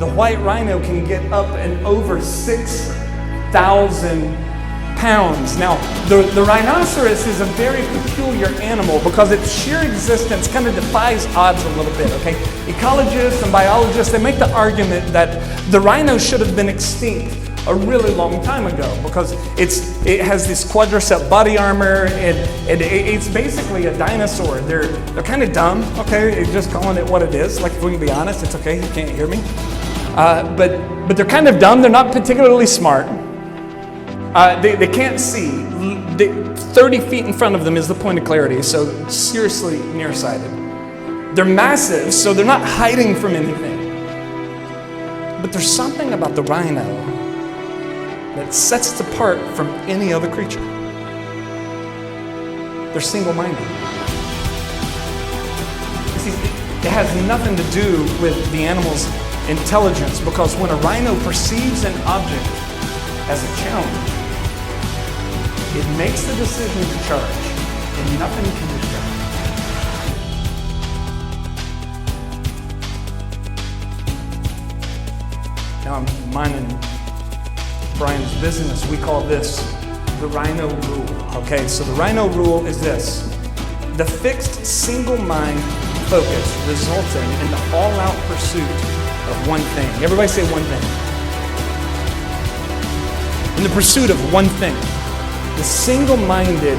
the white rhino can get up and over 6,000 pounds. Now, the rhinoceros is a very peculiar animal because its sheer existence kind of defies odds a little bit, okay? Ecologists and biologists, they make the argument that the rhino should have been extinct a really long time ago because it has this quadricep body armor and it's basically a dinosaur. They're kind of dumb, okay? Just calling it what it is. Like, if we can be honest, it's okay, you can't hear me. But they're kind of dumb. They're not particularly smart. They can't see. 30 feet in front of them is the point of clarity, so seriously nearsighted. They're massive, so they're not hiding from anything. But there's something about the rhino that sets it apart from any other creature. They're single-minded. You see, it has nothing to do with the animal's intelligence, because when a rhino perceives an object as a challenge, it makes the decision to charge, and nothing can distract. Now I'm minding Brian's business. We call this the rhino rule. Okay, so the rhino rule is this: the fixed single mind focus resulting in the all-out pursuit of one thing. Everybody say one thing. In the pursuit of one thing. The single-minded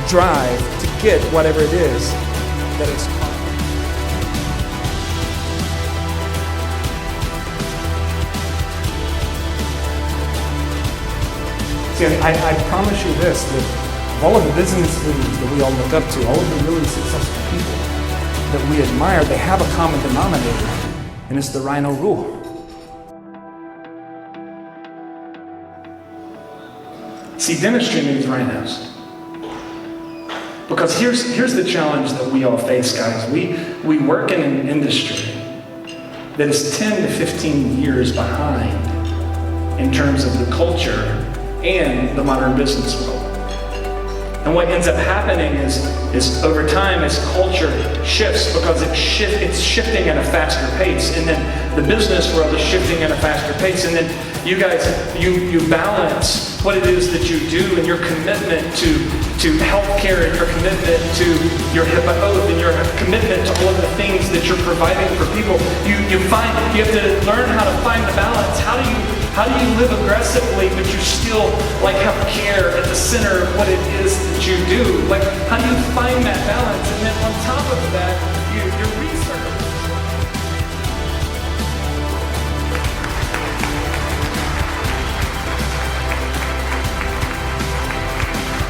drive to get whatever it is that it's called. See, I promise you this, that of all of the business leaders that we all look up to, all of the really successful people that we admire, they have a common denominator, and it's the rhino rule. See, dentistry needs rhinos. Because here's the challenge that we all face, guys. We work in an industry that is 10 to 15 years behind in terms of the culture and the modern business world. And what ends up happening is over time, as culture shifts, because it's shifting at a faster pace, and then the business world is shifting at a faster pace, and then you guys, you balance what it is that you do and your commitment to healthcare and your commitment to your HIPAA oath and your commitment to all of the things that you're providing for people. You have to learn how to find the balance. How do you live aggressively, but you still have care at the center of what it is that you do? How do you find that balance? And then on top of that, your research.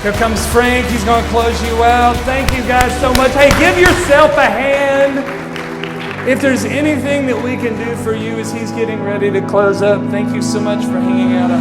Here comes Frank. He's going to close you out. Thank you guys so much. Hey, give yourself a hand. If there's anything that we can do for you as he's getting ready to close up, thank you so much for hanging out.